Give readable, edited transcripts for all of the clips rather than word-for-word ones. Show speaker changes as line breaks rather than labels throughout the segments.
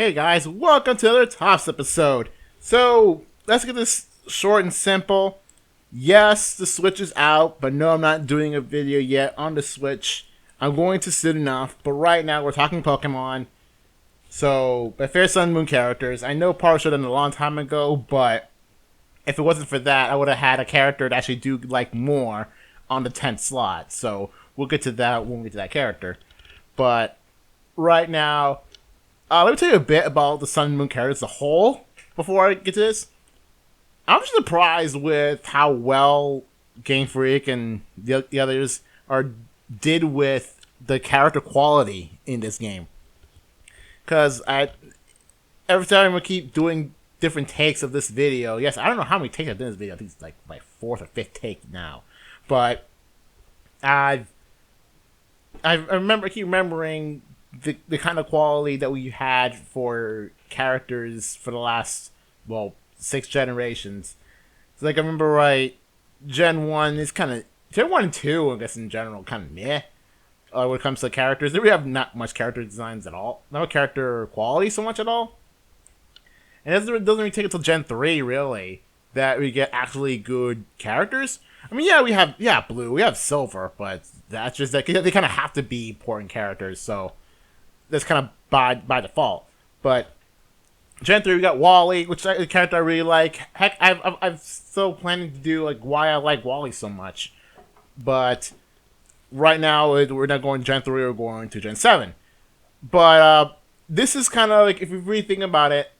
Hey guys, welcome to another Tops episode. So, let's get this short and simple. Yes, the Switch is out, but no, I'm not doing a video yet on the Switch. I'm going to soon enough, but right now we're talking Pokemon. So, my favorite Sun and Moon characters. I know part should have done a long time ago, but if it wasn't for that, I would have had a character that actually do like more on the 10th slot. So, we'll get to that when we get to that character. But, right now, let me tell you a bit about the Sun and Moon characters as a whole before I get to this. I'm just surprised with how well Game Freak and the others did with the character quality in this game. Because every time I keep doing different takes of this video, yes, I don't know how many takes I've done this video. I think it's like my 4th or 5th take now. But I keep remembering the kind of quality that we had for characters for the last, 6 generations. So, like, I remember, right, Gen 1 is kind of... Gen 1 and 2, I guess, in general, kind of meh. When it comes to characters. We have not much character designs at all. Not character quality so much at all. And it doesn't really take until Gen 3, really, that we get actually good characters. I mean, yeah, we have... Yeah, Blue. We have Silver, but that's just... They kind of have to be important characters, so... That's kind of by default. But Gen 3, we got Wally, which is a character I really like. Heck, I'm still planning to do like why I like Wally so much. But right now, we're not going to Gen 3, we're going to Gen 7. But this is kind of like, if you really think about it,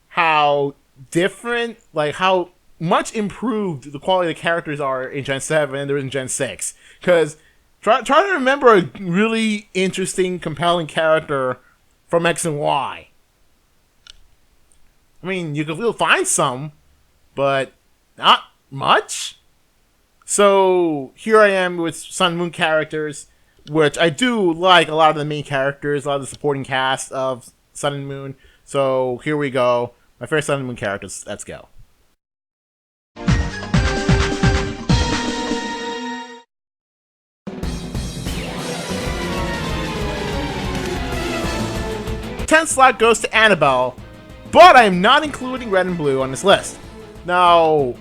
how different, like how much improved the quality of the characters are in Gen 7 than in Gen 6. Because Try to remember a really interesting, compelling character from X and Y. I mean, you can find some, but not much. So, here I am with Sun and Moon characters, which I do like a lot of the main characters, a lot of the supporting cast of Sun and Moon. So, here we go. My favorite Sun and Moon characters. Let's go. The 10th slot goes to Annabelle, but I am not including Red and Blue on this list. Now,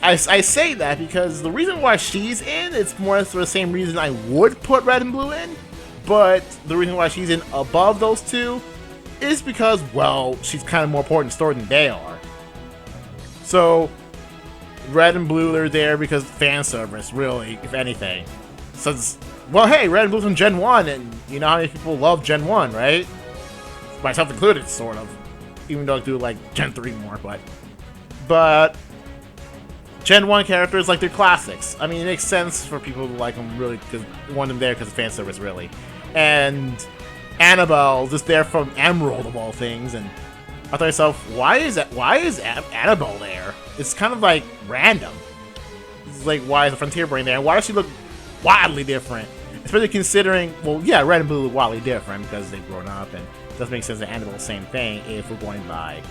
I say that because the reason why she's in, it's more for the same reason I would put Red and Blue in, but the reason why she's in above those two is because, well, she's kind of more important in the story than they are. So, Red and Blue are there because fan service, really, if anything. So, well, hey, Red and Blue's from Gen 1, and you know how many people love Gen 1, right? Myself included, sort of. Even though I do like Gen 3 more, but Gen 1 characters, like, they're classics. I mean, it makes sense for people to like them, really, because they want them there because of fan service, really. And Annabelle, just there from Emerald, of all things, and I thought to myself, why is Annabelle there? It's kind of, like, random. It's like, why is the Frontier Brain there? And why does she look wildly different? Especially considering, well, yeah, Red and Blue look wildly different because they've grown up, and it doesn't make sense that Annabelle the same thing if we're going by,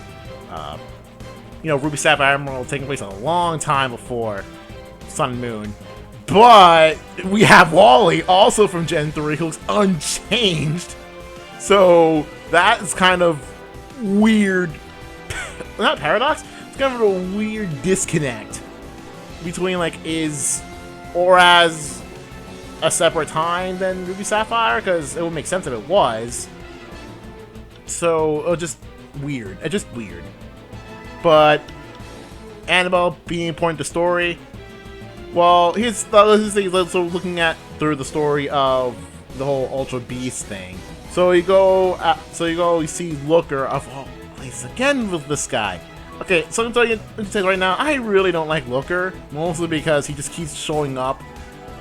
Ruby Sapphire Emerald taking place a long time before Sun and Moon. But we have Wally, also from Gen 3, who looks unchanged. So that is kind of weird. Not paradox. It's kind of a weird disconnect between, like, is Oraz a separate time than Ruby Sapphire, because it would make sense if it was. So, just weird. Just weird. But Annabelle being important to the story. Well, here's the thing. So, looking at through the story of the whole Ultra Beast thing. So you you see Looker of all places again with this guy. Okay, so I'm going to tell you right now, I really don't like Looker, mostly because he just keeps showing up.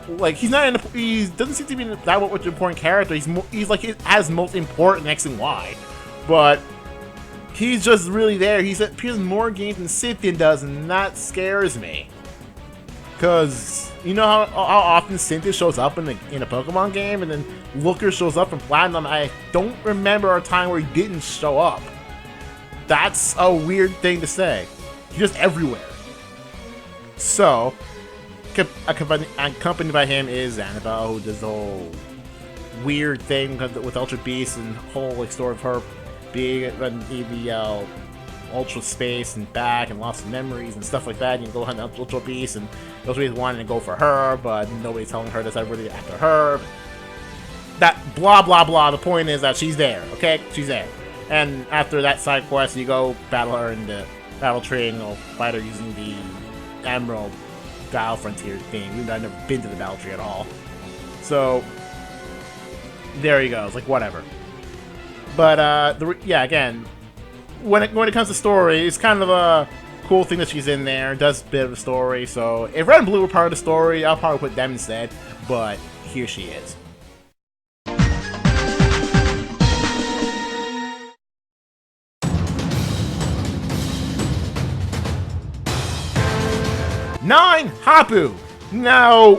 Like, he doesn't seem to be that much an important character. He's like as most important X and Y, but he's just really there. He appears in more games than Cynthia does, and that scares me. Cause you know how often Cynthia shows up in a Pokemon game, and then Looker shows up in Platinum. I don't remember a time where he didn't show up. That's a weird thing to say. He's just everywhere. So, accompanied by him is Annabelle, who does the whole weird thing with Ultra Beast and whole story of her being in the Ultra Space and back and lost memories and stuff like that. You can go hunt the Ultra Beast, and those Beasts wanted to go for her, but nobody's telling her that's really after her. That blah blah blah. The point is that she's there, okay? She's there. And after that side quest, you go battle her in the battle tree, and you'll fight her using the Emerald Dial Frontier thing. Even though I've never been to the battle tree at all. So there you go. It's like whatever. But yeah, again, when it comes to story, it's kind of a cool thing that she's in there. It does a bit of a story. So if Red and Blue were part of the story, I'll probably put them instead. But here she is. 9. Hapu. Now,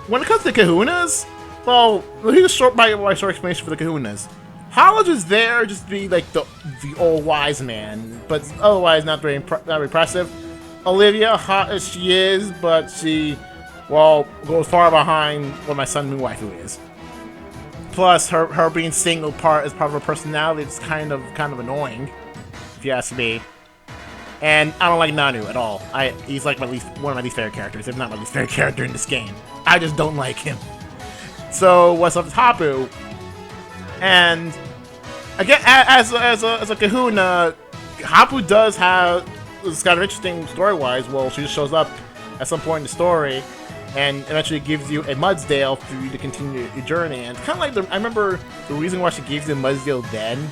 when it comes to kahunas, well, here's a short explanation for the kahunas. Hollis is there just to be like the old wise man, but otherwise not very impressive. Olivia, hot as she is, but she, well, goes far behind what my Sun Moon waifu is. Plus, her being single part as part of her personality is kind of annoying, if you ask me. And I don't like Nanu at all. He's like one of my least favorite characters, if not my least favorite character in this game. I just don't like him. So what's up with Hapu? And again, as a kahuna, Hapu does have this kind of interesting story-wise. Well, she just shows up at some point in the story, and eventually gives you a Mudsdale for you to continue your journey. And it's kind of like I remember the reason why she gives you Mudsdale then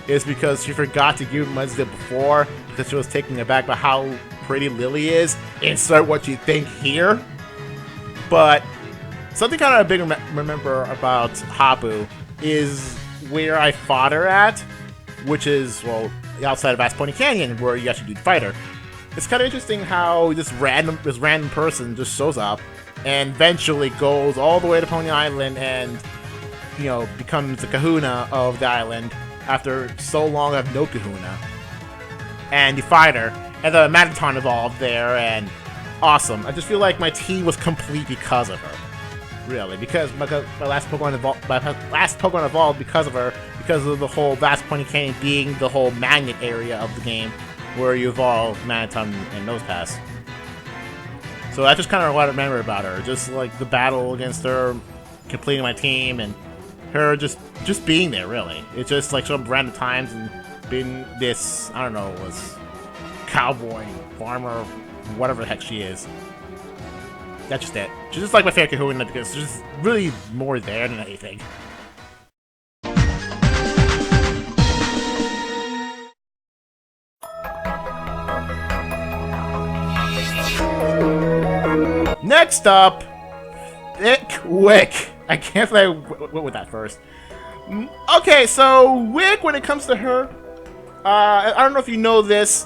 is because she forgot to give Mudsdale before, because she was taken aback by how pretty Lily is. Insert what you think here. But something kind of big remember about Hapu is where I fought her at, which is, well, outside of Ass Pony Canyon, where you actually do fight her. It's kind of interesting how this random person just shows up and eventually goes all the way to Pony Island and, you know, becomes the kahuna of the island after so long of no kahuna. And you fight her, and the Mataton evolved there, and awesome. I just feel like my team was complete because of her. Really, because my last Pokemon evolved because of her, because of the whole Vast Pony Canyon being the whole magnet area of the game, where you evolve Mataton and Nosepass. So that's just kind of what I remember about her, just like the battle against her, completing my team, and her just being there, really. It's just like some random times and being this, I don't know, was cowboy, farmer, whatever the heck she is. That's just it. She's just like my favorite kahuna because there's just really more there than anything. Next up, Wick. I can't say I went with that first. Okay, so Wick, when it comes to her, I don't know if you know this.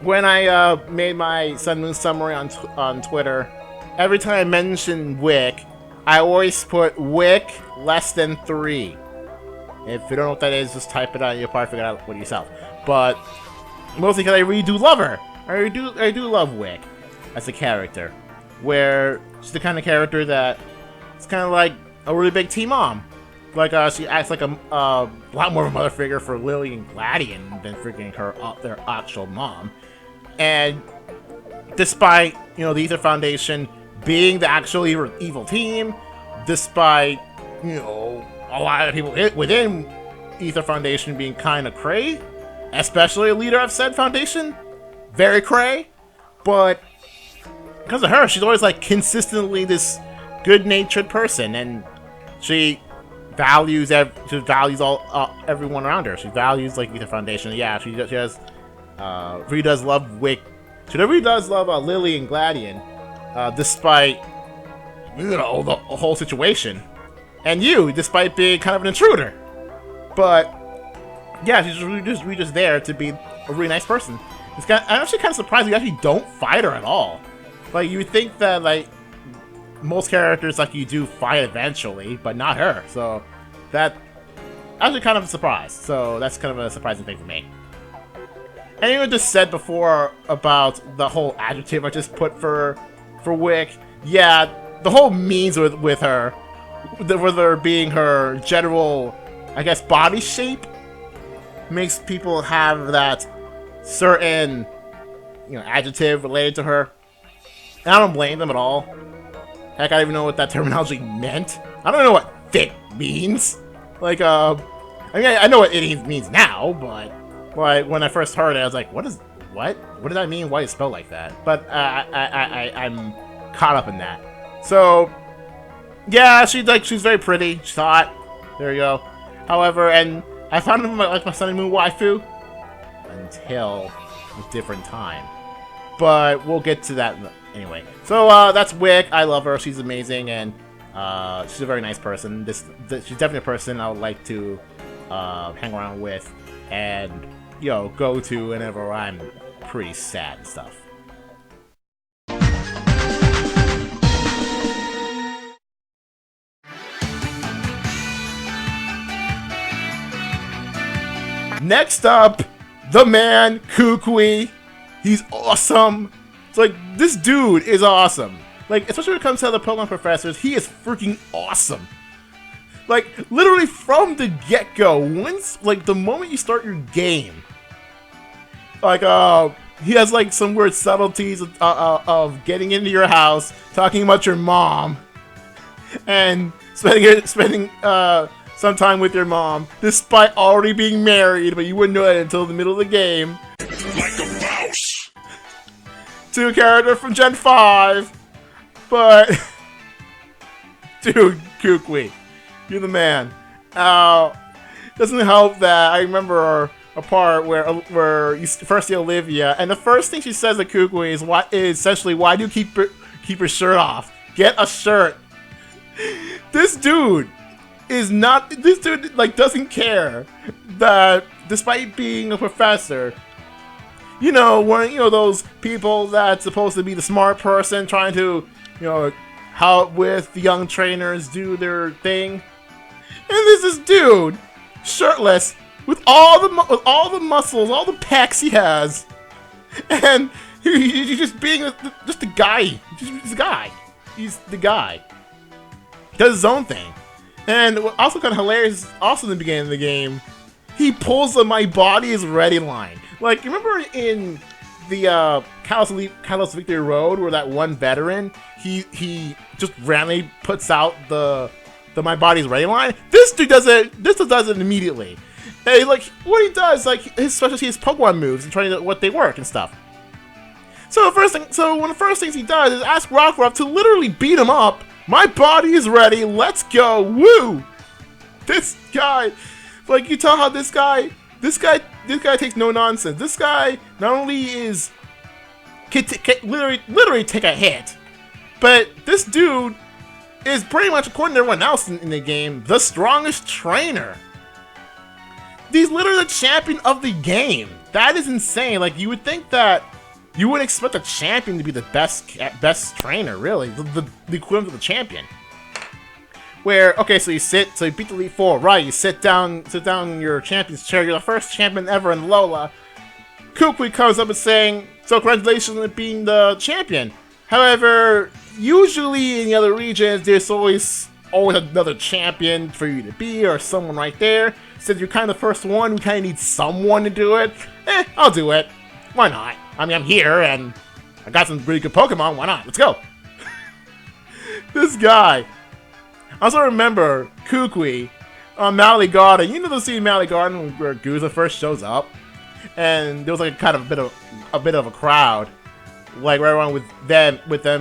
When I made my Sun Moon summary on Twitter, every time I mention Wick, I always put Wick less than 3. If you don't know what that is, just type it out. You'll probably figure it out for yourself. But mostly because I really do love her. I do love Wick as a character, where she's the kind of character that it's kind of like a really big teen mom. Like she acts like a lot more of a mother figure for Lily and Gladian than freaking their actual mom. And despite, you know, the Ether Foundation being the actual evil team, despite, you know, a lot of people within Ether Foundation being kind of cray, especially a leader of said foundation, very cray, but because of her, she's always like consistently this good-natured person, and she values everyone around her. She values like Ether Foundation. Yeah, she really does love Wick. She really does love Lily and Gladian, despite, you know, the whole situation, and despite being kind of an intruder. But yeah, she's really just there to be a really nice person. I'm actually kind of surprised you actually don't fight her at all. Like, you would think that, like, most characters, like, you do fight eventually, but not her. So that actually kind of a surprise. So that's kind of a surprising thing for me. Anyone just said before about the whole adjective I just put for Wick. Yeah, the whole means with her, with her being her general, I guess, body shape. makes people have that certain, adjective related to her. And I don't blame them at all. Heck, I don't even know what that terminology meant. I don't know what thick means. Like, I mean, I know what it means now, but when I first heard it, I was like, what? What does that mean? Why is it spelled like that? But I'm caught up in that. So, yeah, she's very pretty. She's hot. There you go. However, and I found him like my Sun and Moon waifu until a different time. But we'll get to that anyway. So that's Wick. I love her. She's amazing, and she's a very nice person. She's definitely a person I would like to hang around with, and go to whenever I'm pretty sad and stuff. Next up, the man Kukui. He's awesome. It's like, this dude is awesome. Like, especially when it comes to other Pokemon professors, he is freaking awesome. Like, literally from the get-go, like, the moment you start your game, like, he has, like, some weird subtleties of getting into your house, talking about your mom, and spending some time with your mom, despite already being married, but you wouldn't know it until the middle of the game. Like a mouse! To a character from Gen 5, but... Dude, Kukui, you're the man. Doesn't help that I remember a part where you first see Olivia, and the first thing she says to Kukui is essentially, why do you keep your shirt off? Get a shirt. This dude doesn't care that despite being a professor, those people that's supposed to be the smart person trying to, help with the young trainers do their thing. And there's this dude, shirtless, with all the muscles, all the pecs he has, and he's just being just a guy. He's a guy. He's the guy. He does his own thing. And also kind of hilarious, also in the beginning of the game, he pulls the "My body is ready" line. Like, you remember in the Kalos Victory Road, where that one veteran, he just randomly puts out the "My body's ready" line? This dude does it. This dude does it immediately. And like, what he does, like, his specialty is Pokemon moves and trying to what they work and stuff. So one of the first things he does is ask Rockruff to literally beat him up. My body is ready. Let's go. Woo! This guy, like, you tell how this guy takes no nonsense. This guy not only can literally take a hit, but this dude is pretty much, according to everyone else in the game, the strongest trainer. He's literally the champion of the game. That is insane. Like, you would think that you would expect a champion to be the best trainer, really, the equivalent of the champion. Where, okay, so you beat the Elite Four, right? You sit down in your champion's chair. You're the first champion ever in Lola. Kukui comes up and saying, "So congratulations on being the champion." However, usually in the other regions, there's always another champion for you to be, or someone right there. Since you're kind of the first one, we kind of need someone to do it. I'll do it. Why not? I mean, I'm here, and I got some really good Pokemon. Why not? Let's go. This guy. I also remember Kukui on Mally Garden. You know the scene in Mally Garden where Guza first shows up, and there was like kind of a bit of a crowd, like right around with them,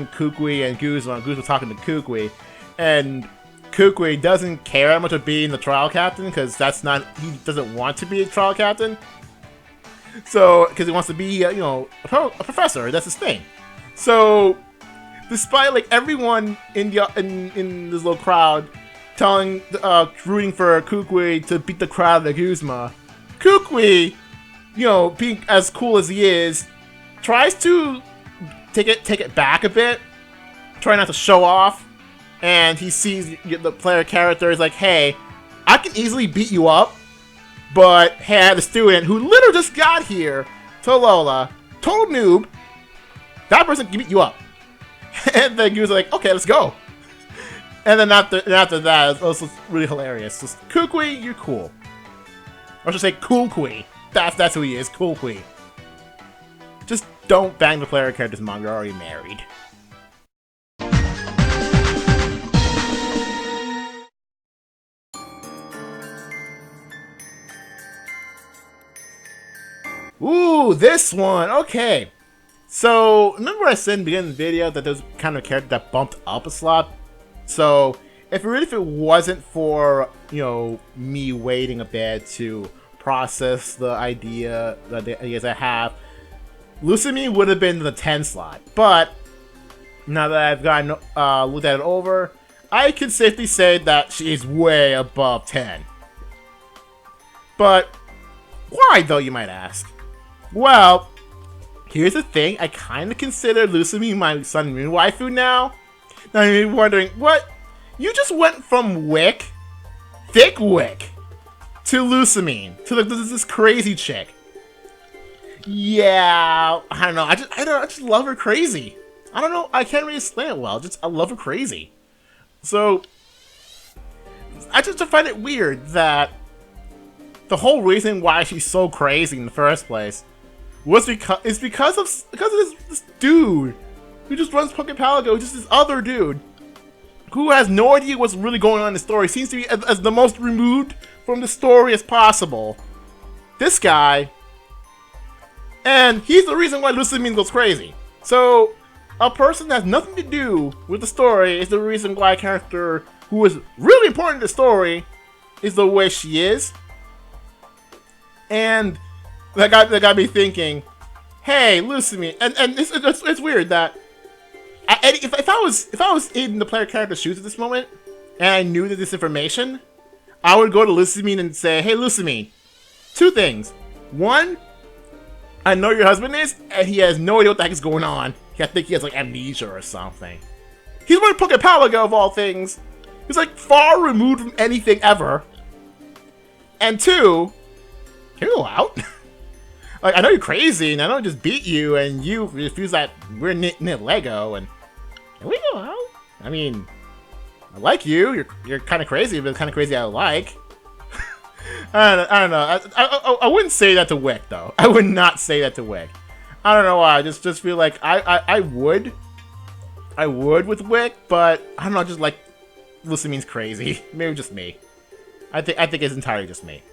Kukui and Guza. And Guza was talking to Kukui, and Kukui doesn't care that much of being the trial captain because he doesn't want to be a trial captain. So, because he wants to be, a professor. That's his thing. So, despite like everyone in this little crowd rooting for Kukui to beat the crowd at Guzma, Kukui, being as cool as he is, tries to take it back a bit, try not to show off, and he sees the player character is like, "Hey, I can easily beat you up. But, hey, I had a student who literally just got here to Lola, total noob, that person can beat you up." And then he was like, "Okay, let's go." And then after that, it was really hilarious. Just, Kukui, you're cool. Or I should say Cool Kui. That's who he is, Cool Kui. Just don't bang the player character's mom, you're already married. Ooh, this one, okay. So, remember I said in the beginning of the video that there's kind of a character that bumped up a slot? So, if it wasn't for, you know, me waiting a bit to process the ideas I have, Lucamine would have been the 10 slot. But, now that I've gotten, looked at it over, I can safely say that she is way above 10. But, why though, you might ask? Well, here's the thing, I kind of consider Lucamine my Sun and Moon waifu now. Now you're wondering, what? You just went from Wick, thick Wick, to Lucamine, to this crazy chick. Yeah, I don't know, I just love her crazy. I don't know, I can't really explain it well, I love her crazy. So, I just find it weird that the whole reason why she's so crazy in the first place was because of this dude who just runs Poképalago, just this other dude who has no idea what's really going on in the story, seems to be as the most removed from the story as possible. This guy, and he's the reason why Lucamine goes crazy. So, a person that has nothing to do with the story is the reason why a character who is really important to the story is the way she is. And that got me thinking, hey, Lucamine, and it's weird that if I was in the player character's shoes at this moment and I knew this information, I would go to Lucamine and say, hey, Lucamine, two things. One, I know your husband is, and he has no idea what the heck is going on. I think he has like amnesia or something. He's running Poképalago of all things. He's like far removed from anything ever. And two, can we go out? Like, I know you're crazy, and I know I just beat you, and you refuse that we're knit Lego, and can we go out? I mean, I like you. You're kind of crazy, but kind of crazy I like. I don't know. I wouldn't say that to Wick though. I would not say that to Wick. I don't know why. I just feel like I would with Wick, but I don't know. I just like Lucamine's crazy. Maybe just me. I think it's entirely just me.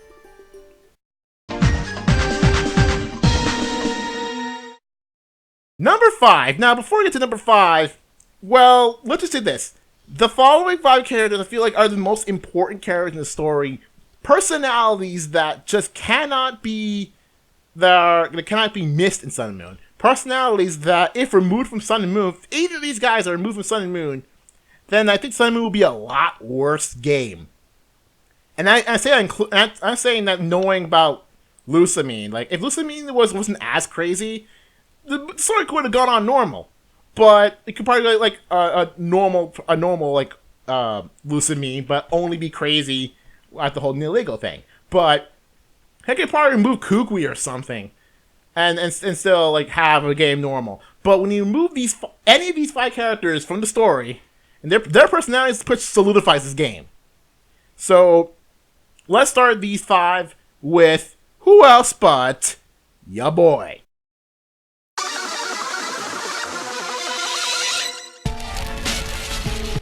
Number 5. Now, before we get to number 5, well, let's just say this. The following 5 characters I feel like are the most important characters in the story. Personalities that just cannot be missed in Sun and Moon. Personalities that, if removed from Sun and Moon, if either of these guys are removed from Sun and Moon, then I think Sun and Moon will be a lot worse game. And I'm saying that knowing about Lucamine, like if Lucamine wasn't as crazy, the story could have gone on normal, but it could probably be like a normal like Lucamine, but only be crazy at the whole illegal thing. But I could probably remove Kukui or something, and still like have a game normal. But when you remove any of these 5 characters from the story, and their personalities, which solidifies this game. So let's start these 5 with who else but ya boy.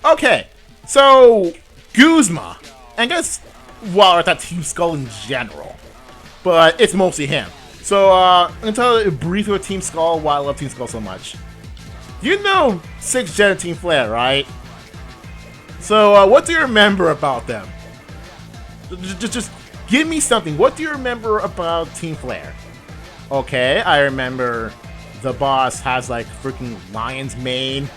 Okay, so Guzma, and I guess well, at that Team Skull in general, but it's mostly him. So I'm gonna tell you briefly about Team Skull, why I love Team Skull so much. You know 6th Gen Team Flare, right? So what do you remember about them? Just give me something. What do you remember about Team Flare? Okay, I remember the boss has like freaking lion's mane.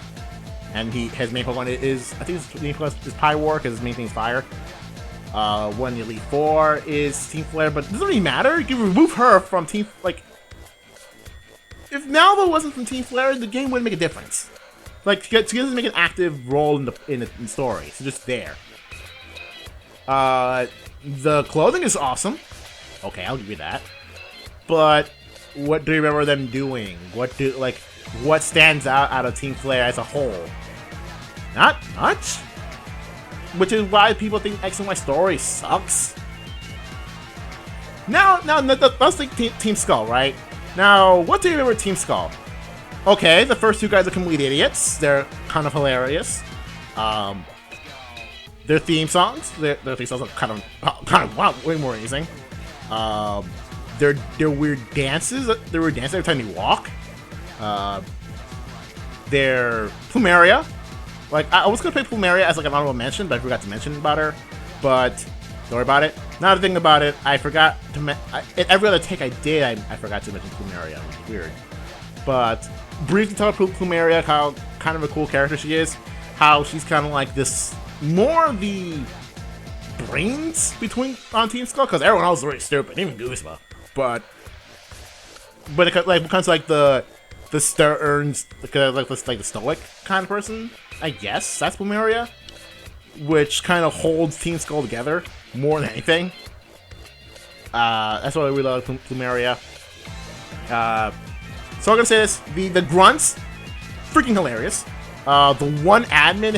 And his main Pokemon is, I think his main Pokemon is Pyroar, because his main thing is fire. One Elite 4 is Team Flare, but it doesn't really matter. You can remove her from Team, like... If Malva wasn't from Team Flare, the game wouldn't make a difference. Like, she doesn't make an active role in the story. It's just there. The clothing is awesome. Okay, I'll give you that. But, what do you remember them doing? What stands out of Team Flare as a whole? Not much. Which is why people think X and Y story sucks. Now, let's think Team Skull, right? Now, what do you remember Team Skull? Okay, the first two guys are complete idiots. They're kind of hilarious. Their theme songs, their theme songs are kind of wow, way more amazing. Their weird dances, every time they walk. Their Plumeria. Like, I was gonna play Plumeria as like an honorable mention, but I forgot to mention about her. But don't worry about it. Now the thing about it, I forgot to in every other take I did, I forgot to mention Plumeria. It was weird. But briefly talk about Plumeria, how kind of a cool character she is. How she's kind of like this, more the brains on Team Skull, because everyone else is really stupid, even Guzma. But it like becomes like the stern, like the stoic kind of person, I guess. That's Plumeria, which kind of holds Team Skull together more than anything. That's why I really love Plumeria. So I'm gonna say this: the grunts, freaking hilarious. The one admin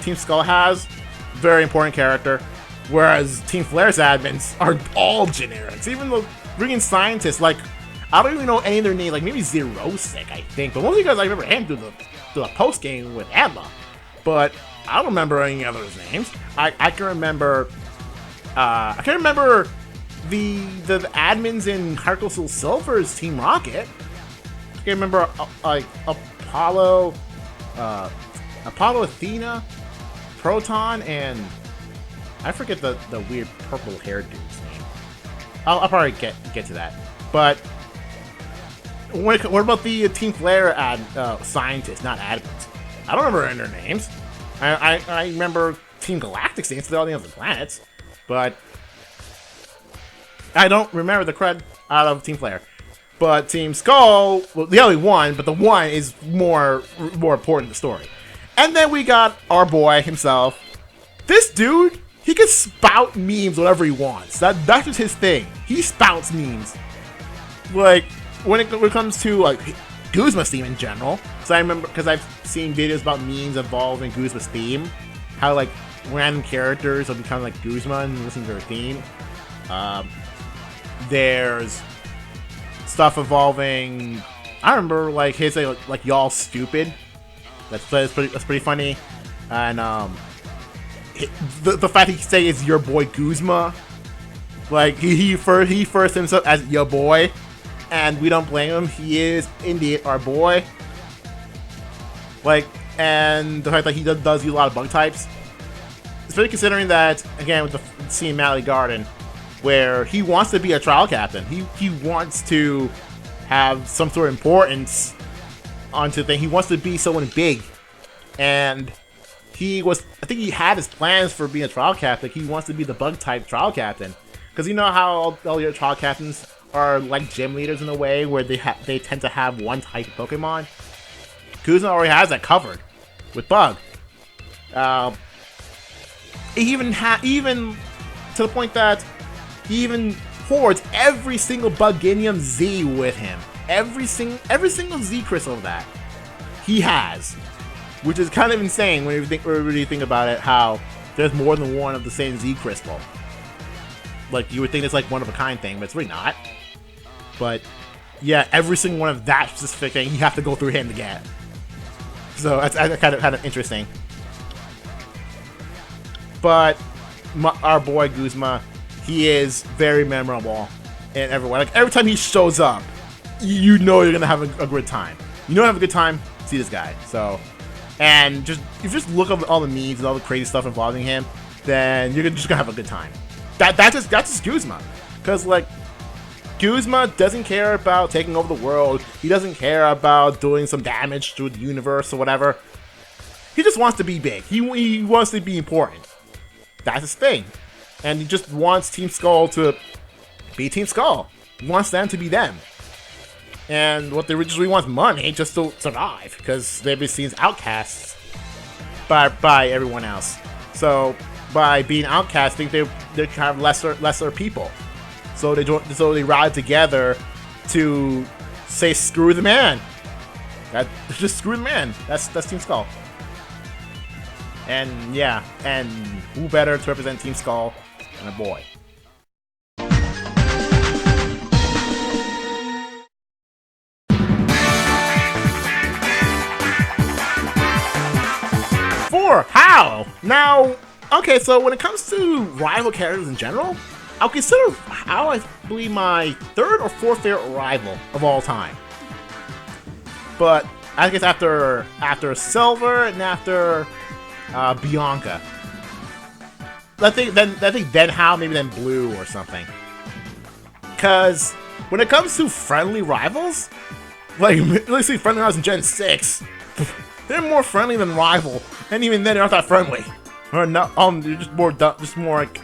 Team Skull has, very important character, whereas Team Flare's admins are all generics. Even the freaking scientists, like, I don't even know any of their names. Like maybe Zerosic, I think. But most of you guys, I remember him through the post game with Adla. But I don't remember any others' names. I can remember. I can remember the admins in Heart Silver's Team Rocket. I can remember like Apollo, Athena, Proton, and I forget the weird purple haired dude's name. I'll probably get to that. But what about the Team Flare scientists, not admins? I don't remember any of their names. I remember Team Galactic's names, all the other planets, but I don't remember the cred out of Team Flare. But Team Skull, well, the only one, but the one is more important in the story. And then we got our boy himself. This dude, he can spout memes whatever he wants. That's just his thing. He spouts memes. Like when it comes to like Guzma's theme in general. So I remember because I've seen videos about memes involving Guzma's theme, how like random characters will become like Guzma and listen to their theme. There's stuff involving, I remember like his like y'all stupid. That's pretty funny, and the fact he say is your boy Guzma, like he first himself as your boy, and we don't blame him. He is indeed our boy. Like, and the fact that he does use a lot of bug types, especially considering that again with the scene Mally Garden, where he wants to be a trial captain. He wants to have some sort of importance onto the thing. He wants to be someone big, and I think he had his plans for being a trial captain. He wants to be the bug type trial captain, because you know how all your trial captains are like gym leaders in a way where they tend to have one type of Pokemon. Guzma already has that covered with bug. Even to the point that he even hoards every single Buginium Z with him. Every single Z crystal of that he has, which is kind of insane when you really think about it. How there's more than one of the same Z crystal. Like you would think it's like one of a kind thing, but it's really not. But yeah, every single one of that specific thing you have to go through him to get. So that's kind of interesting. But our boy Guzma, he is very memorable in everyone. Like every time he shows up, you know you're gonna have a good time. You know, have a good time. See this guy. So, and if you just look up all the memes and all the crazy stuff involving him, then you're just gonna have a good time. That's just Guzma, because like Guzma doesn't care about taking over the world. He doesn't care about doing some damage to the universe or whatever. He just wants to be big. He wants to be important. That's his thing. And he just wants Team Skull to be Team Skull. He wants them to be them. And what they really want is money just to survive, because they've been seen as outcasts by everyone else. So by being outcasts, I think they kind of lesser people. So they rally together to say screw the man. Just screw the man. That's Team Skull. And yeah, and who better to represent Team Skull than a boy? 4. How? Now, okay, so when it comes to rival characters in general, I'll consider How I believe my 3rd or 4th favorite rival of all time. But I guess after Silver and after Bianca. I think then How, maybe then Blue or something. Cause when it comes to friendly rivals, like let's see friendly rivals in Gen 6, they're more friendly than rival, and even then they're not that friendly. Or not, they're just more like,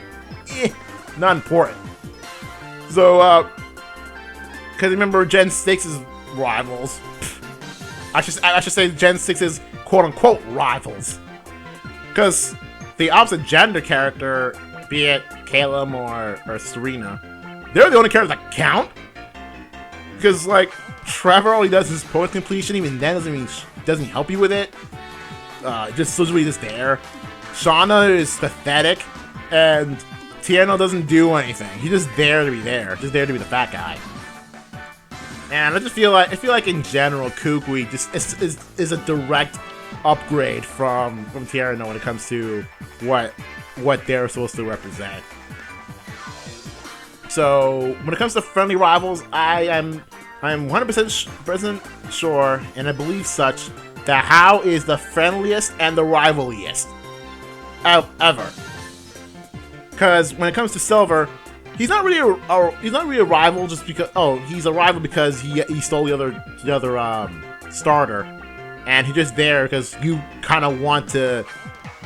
not important. So, cause remember Gen 6's rivals. I should say Gen 6's quote-unquote rivals. Cause the opposite gender character, be it Caleb or Serena, they're the only characters that count. Because like Trevor, all he does is post completion. Even then, doesn't help you with it. Just literally just there. Shauna is pathetic, and Tiano doesn't do anything. He's just there to be there, just there to be the fat guy. And I feel like in general, Kukui just is a direct upgrade from Tiano when it comes to what they're supposed to represent. So when it comes to friendly rivals, I am 100% sure, and I believe such, that How is the friendliest and the rivaliest ever. Because when it comes to Silver, he's not really a rival just because he's a rival because he stole the other starter, and he's just there because you kind of want to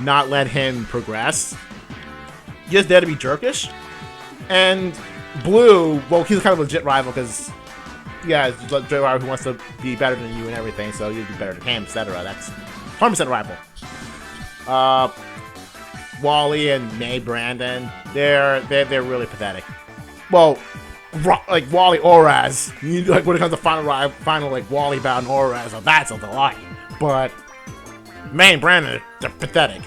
not let him progress. He's just there to be jerkish. And Blue, well, he's kind of a legit rival because, yeah, he's a legit rival who wants to be better than you and everything, so you'll be better than him, etc. That's 100% rival. Wally and May Brandon, they're really pathetic. Well, like Wally Oraz, like when it comes to final like Wally bound Oraz, oh, that's a delight. But May and Brandon, they're pathetic.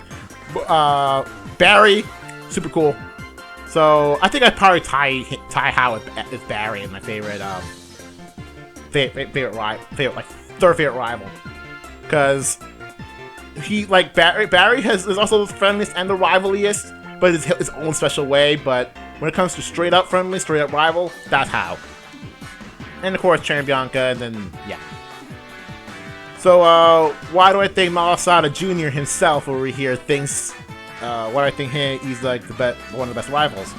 Barry, super cool. So I think I'd probably tie How with Barry as my favorite like 3rd favorite rival, because he like Barry is also the friendliest and the rivaliest, but it's his own special way. But when it comes to straight up friendly, straight up rival, that's How. And of course Bianca, and then yeah. So why do I think Malasada Jr. himself over here thinks? Why do I think he's like one of the best rivals?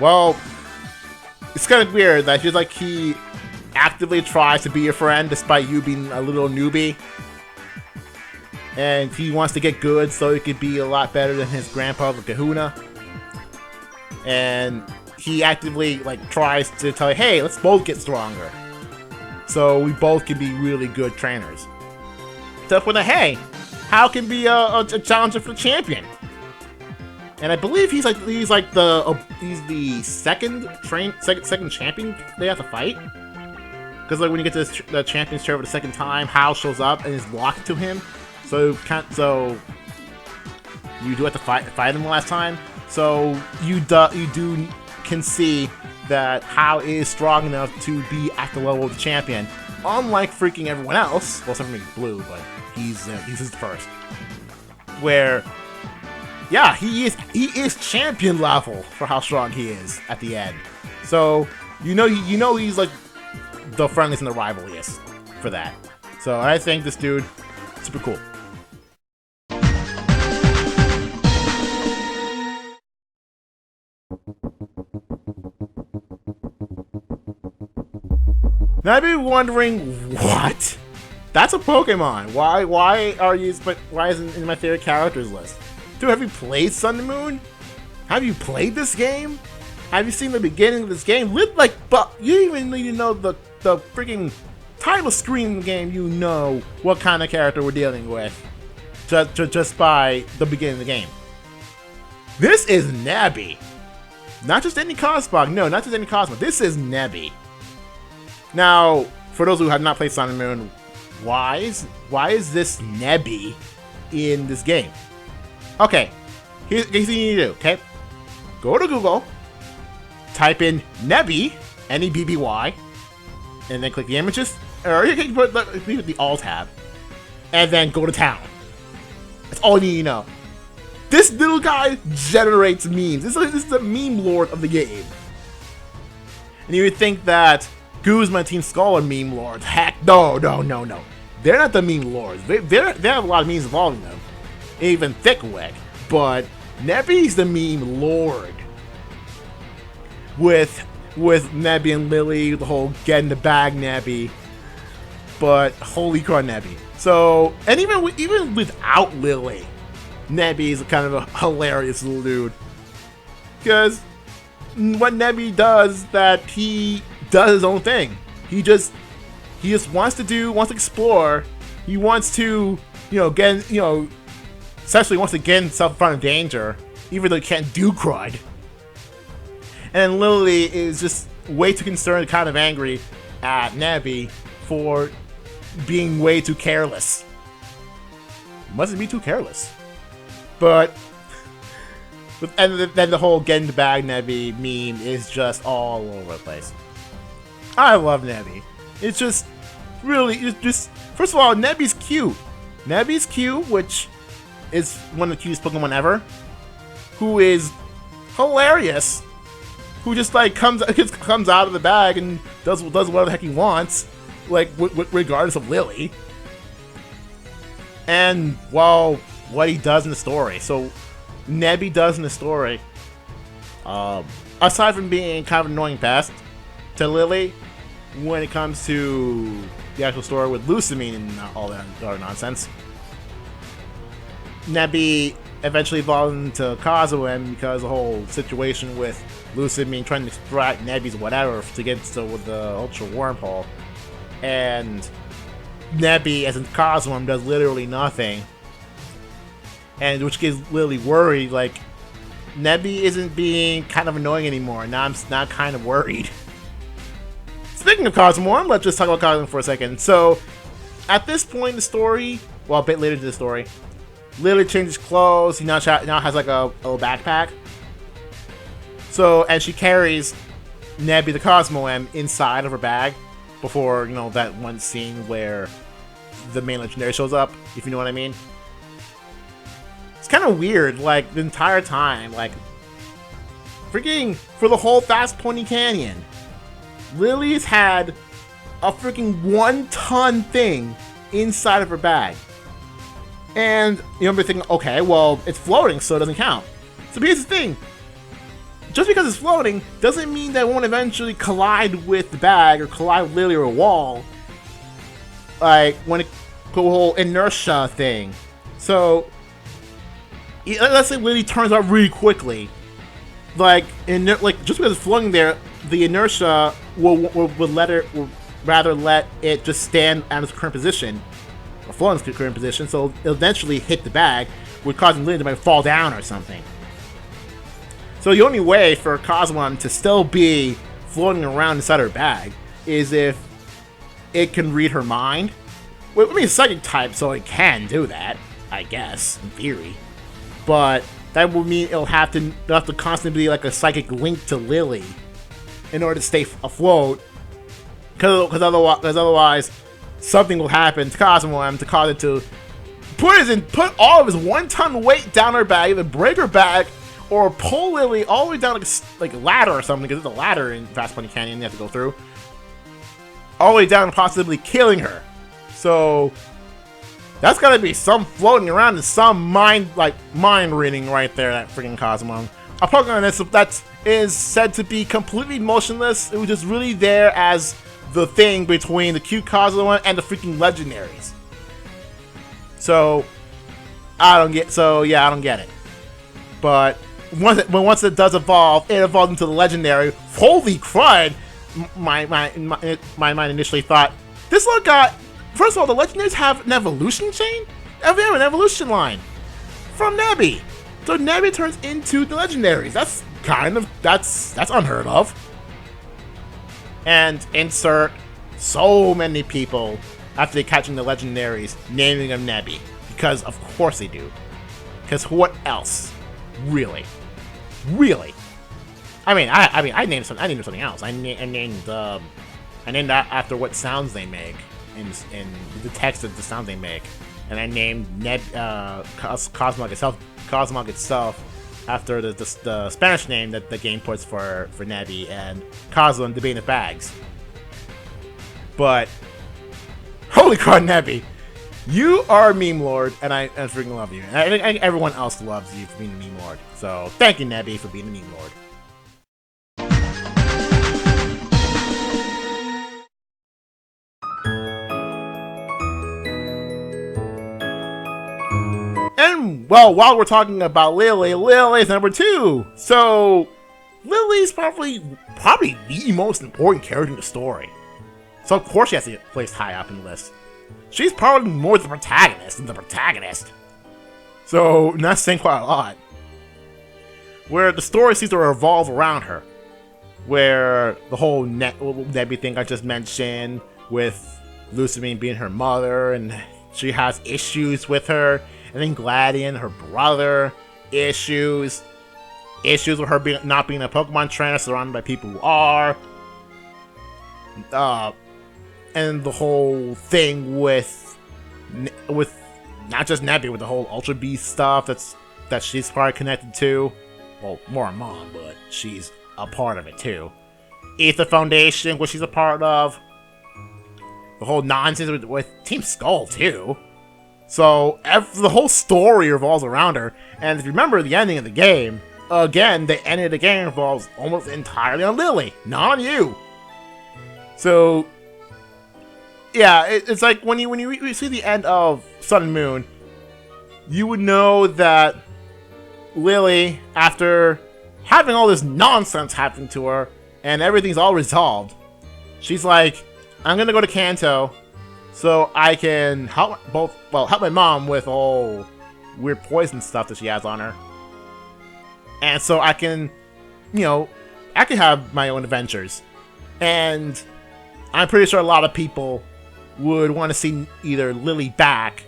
Well, it's kind of weird that he actively tries to be your friend despite you being a little newbie, and he wants to get good so he could be a lot better than his grandpa, the Kahuna. And he actively like tries to tell you, hey, let's both get stronger, so we both can be really good trainers. Except with hey, How can be a challenger for the champion? And I believe he's the second champion they have to fight. Because like when you get to the champion's chair for the second time, How shows up and is locked to him. So you do have to fight him the last time. So you can see that How is strong enough to be at the level of the champion. Unlike freaking everyone else, well, except for Blue, but he's his first. Where, yeah, he is champion level for how strong he is at the end. So you know he's like the friendliest and the rivaliest for that. So I think this dude super cool. Now I'd be wondering, what? That's a Pokemon. Why isn't it in my favorite characters list? Dude, have you played Sun and Moon? Have you played this game? Have you seen the beginning of this game? But you even need to know the freaking title screen of the game. You know what kind of character we're dealing with just by the beginning of the game. This is Nebby. Not just any Cosmog. No, not just any Cosmog. This is Nebby. Now, for those who have not played Sun and Moon, why is this Nebby in this game? Okay, here's what you need to do, okay? Go to Google, type in Nebby, N-E-B-B-Y, and then click the images, or you can put the Alt tab, and then go to town. That's all you need to know. This little guy generates memes. This is the meme lord of the game. And you would think that Guzma and Team Skull are meme lords. Heck, no. They're not the meme lords. They have a lot of memes involving them. Even Thickwick. But Nebby's the meme lord. With Nebby and Lily, the whole get in the bag Nebby. But holy crap, Nebby. So, and even without Lily, Nebby is kind of a hilarious little dude. Because what Nebby does, that he does his own thing. He just wants to explore. He wants to, essentially wants to get himself in front of danger, even though he can't do crud. And Lily is just way too concerned, kind of angry at Nebby for being way too careless. Mustn't be too careless. But and then the whole get in the bag Nebby meme is just all over the place. I love Nebby. It's just first of all, Nebby's cute. Nebby's cute, which is one of the cutest Pokemon ever. Who is hilarious. Who just like comes out of the bag and does whatever the heck he wants, like regardless of Lily. And well, what he does in the story. So Nebby does in the story, aside from being kind of an annoying pest to Lily, when it comes to the actual story with Lusamine and all that other nonsense, Nebby eventually evolved into Kazuem because the whole situation with Lusamine trying to extract Nebby's whatever to get with the Ultra Wormhole, and Nebby, as in Kazuem, does literally nothing, and which gets Lily worried. Like, Nebby isn't being kind of annoying anymore. Now I'm not kind of worried. Speaking of Cosmorn, let's just talk about Cosmorn for a second. So, at this point in the story, well, a bit later in the story, Lily changes clothes. He now has like a little backpack. So, and she carries Nebby the Cosmo-M inside of her bag before, that one scene where the main legendary shows up, if you know what I mean. It's kind of weird, like, the entire time, like, freaking, for the whole Fast Pony Canyon, Lily's had a freaking 1-ton thing inside of her bag. And, you're thinking, okay, well, it's floating, so it doesn't count. So here's the thing. Just because it's floating doesn't mean that it won't eventually collide with the bag or collide with Lily or a wall. Like, when the whole inertia thing. So, let's say Lily turns out really quickly. Like, just because it's floating there, the inertia will rather let it just stand at its current position, or float in its current position, so it'll eventually hit the bag, which causing Lily to might fall down or something. So the only way for Cosmon to still be floating around inside her bag is if it can read her mind. Well, I mean, it's psychic type, so it can do that, I guess, in theory. But that would mean it'll have to constantly be like a psychic link to Lily in order to stay afloat. Because otherwise, something will happen to Cosmo-M to cause it to put all of his 1-ton weight down her bag, either break her back or pull Lily all the way down like a ladder or something, because there's a ladder in Fast Pony Canyon you have to go through. All the way down and possibly killing her. So that's gotta be some floating around and some mind reading right there, that freaking Cosmo. A Pokemon that is said to be completely motionless. It was just really there as the thing between the cute Cosmo and the freaking legendaries. So I don't get it. But once it does evolve, it evolves into the legendary. Holy crud! My mind initially thought, this little guy. First of all, the legendaries have an evolution chain. They have an evolution line from Nebby. So Nebby turns into the legendaries. That's unheard of. And insert so many people after catching the legendaries naming them Nebby, because of course they do. Because what else? Really? I mean, I named something else. I named that after what sounds they make and the text of the sounds they make, and I named Cosmog itself after the Spanish name that the game puts for Nebby, and Cosmo the Bane of Bags. But holy crap, Nebby, you are a meme lord, and I freaking love you. And I think everyone else loves you for being a meme lord. So thank you, Nebby, for being a meme lord. And, well, while we're talking about Lily, Lily's number 2. So, Lily's probably the most important character in the story. So, of course she has to get placed high up in the list. She's probably more the protagonist than the protagonist. So, that's saying quite a lot. Where the story seems to revolve around her. Where the whole Nebby thing I just mentioned, with Lucamine being her mother, and she has issues with her. And then Gladian, her brother, issues with her not being a Pokemon trainer surrounded by people who are. And the whole thing with not just Nebby, with the whole Ultra Beast stuff that she's probably connected to. Well, more her mom, but she's a part of it too. Aether Foundation, which she's a part of. The whole nonsense with Team Skull too. So, the whole story revolves around her, and if you remember the ending of the game, again, the ending of the game revolves almost entirely on Lily, not on you. So, yeah, it's like when you see the end of Sun and Moon, you would know that Lily, after having all this nonsense happen to her, and everything's all resolved, she's like, I'm gonna go to Kanto, so I can help my mom with all weird poison stuff that she has on her. And so I can, I can have my own adventures. And I'm pretty sure a lot of people would want to see either Lily back,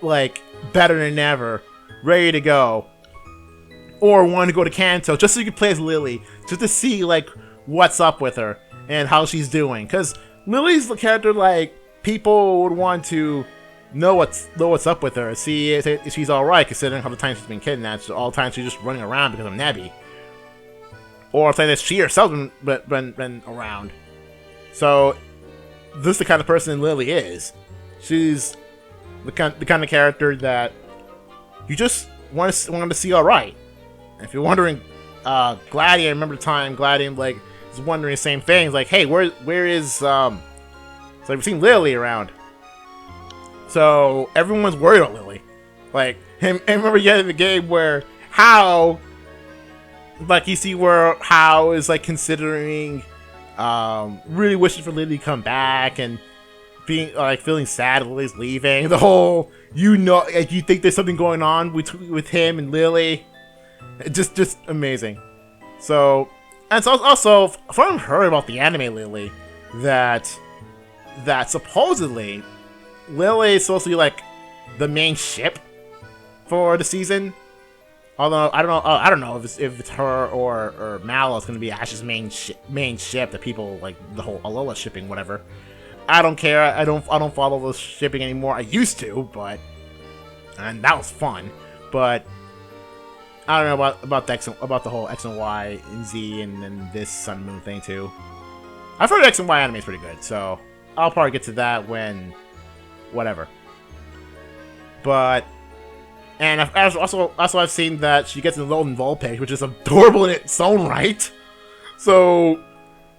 like, better than ever, ready to go, or want to go to Kanto just so you can play as Lily, just to see, like, what's up with her and how she's doing. Because Lily's the character, like, people would want to know what's up with her, see if she's alright, considering how the time she's been kidnapped, all the time she's just running around because of Nebby. Or saying that she herself been around. So, this is the kind of person Lily is. She's the kind of character that you just want to see alright. If you're wondering, Gladian, I remember the time Gladian, like, was wondering the same things, like, hey, where is, so we've seen Lily around. So everyone's worried about Lily. Like, and remember yet in the game where How, like, you see where How is, like, considering, really wishing for Lily to come back and being, like, feeling sad that Lily's leaving. The whole, like, you think there's something going on with him and Lily. Just amazing. So, and it's also, from heard about the anime Lily, that supposedly Lily is supposed to be like the main ship for the season. Although I don't know if it's her or Mallow is going to be Ash's main ship that people like the whole Alola shipping, whatever. I don't care. I don't follow those shipping anymore. I used to, and that was fun. But I don't know about the whole X and Y and Z and then this Sun and Moon thing too. I've heard X and Y anime is pretty good, so I'll probably get to that when whatever. And I've also seen that she gets an Alolan Vulpix, which is adorable in its own right. So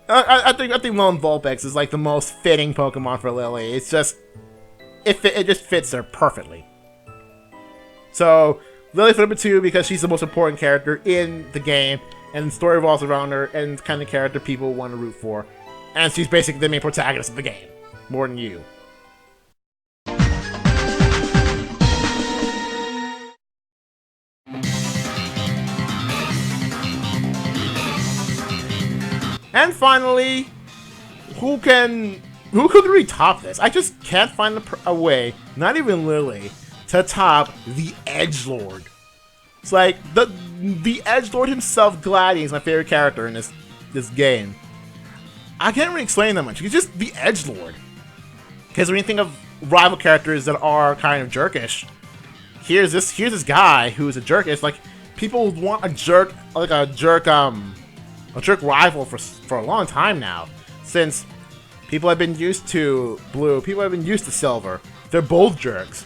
I think Alolan Vulpix is like the most fitting Pokemon for Lily. It's just it just fits her perfectly. So Lily for number 2 because she's the most important character in the game, and the story revolves around her, and the kind of character people want to root for. And she's basically the main protagonist of the game, more than you. And finally, who could really top this? I just can't find a way, not even Lily, to top the Edgelord. It's like the Edgelord himself, Gladian, is my favorite character in this game. I can't really explain that much. He's just the Edgelord. Because when you think of rival characters that are kind of jerkish. Here's this guy who's a jerk. It's like people want a jerk rival for a long time now, since people have been used to Blue, people have been used to Silver. They're both jerks.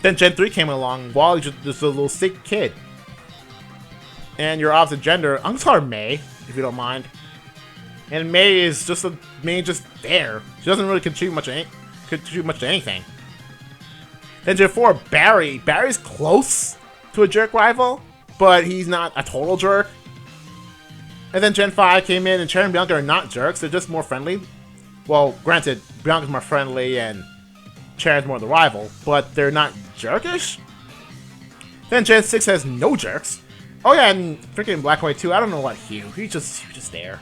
Then Gen 3 came along, Wally's just a little sick kid. And your opposite gender, I'm gonna call her May, if you don't mind. And May is just there. She doesn't really contribute much to anything. Then Gen 4, Barry. Barry's close to a jerk rival, but he's not a total jerk. And then Gen 5 came in, and Cherry and Bianca are not jerks, they're just more friendly. Well, granted, Bianca's more friendly and Cherry's more the rival, but they're not jerkish? Then Gen 6 has no jerks. Oh yeah, and freaking Black White 2, I don't know what Hugh. He was just there.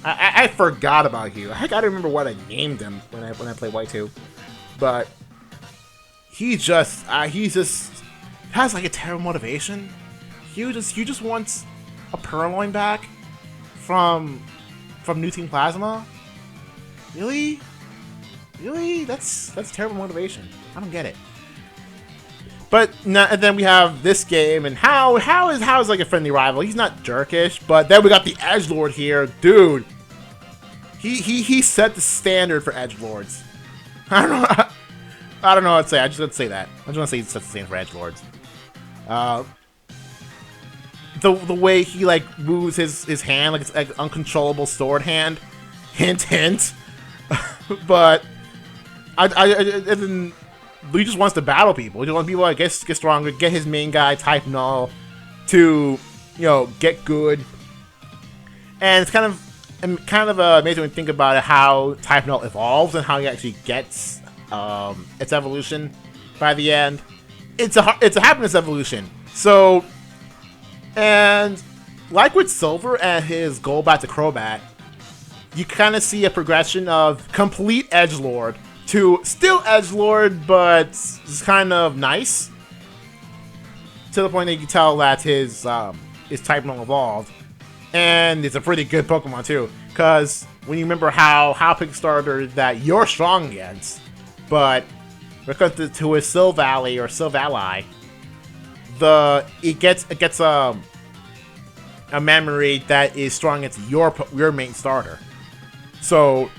I forgot about Hugh. I gotta remember what I named him when I played White 2. But he just has like a terrible motivation. Hugh just wants a Purloin back from New Team Plasma. Really? Really? That's terrible motivation. I don't get it. But and then we have this game, and how is like a friendly rival. He's not jerkish, but then we got the Edgelord here, dude. He set the standard for Edgelords. I don't know what to say. I just want to say that. I just want to say he sets the standard for Edgelords. The way he like moves his hand, like it's like uncontrollable sword hand. Hint, hint. But he just wants to battle people. He just wants people to get stronger, get his main guy Type Null to, get good. And it's kind of amazing when you think about it, how Type Null evolves and how he actually gets its evolution by the end. It's a happiness evolution. So, and like with Silver and his Golbat to Crobat, you kind of see a progression of complete Edgelord to still Edgelord, but it's kind of nice. To the point that you can tell that his Type Null evolved. And it's a pretty good Pokemon too. Because when you remember how Starter that you're strong against, but when it comes to his Silvally or Silvally, it gets a memory that is strong against your main starter. So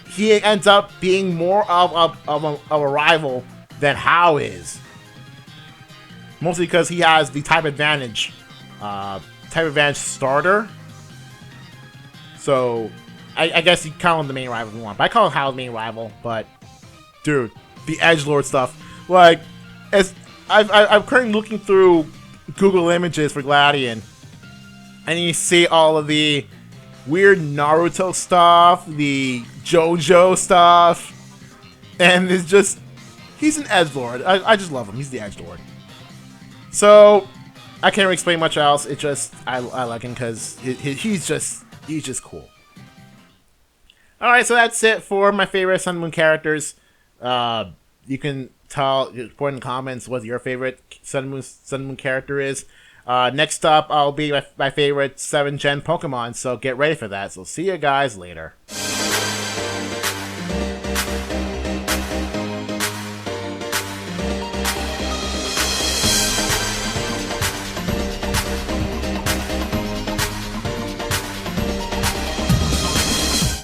he ends up being more of a rival than How is. Mostly because he has the type advantage starter. So I guess you call him the main rival if you want. But I call him How the main rival. But dude, the Edgelord stuff. Like, as I'm currently looking through Google Images for Gladion, and you see all of the weird Naruto stuff, the JoJo stuff, and it's just, he's an Edgelord. I just love him. He's the Edgelord. So I can't really explain much else. It just, I like him because he's just cool. All right, so that's it for my favorite Sun and Moon characters. You can put in the comments what your favorite Sun and Moon character is. Next up, I'll be my favorite 7th Gen Pokemon, so get ready for that. So see you guys later.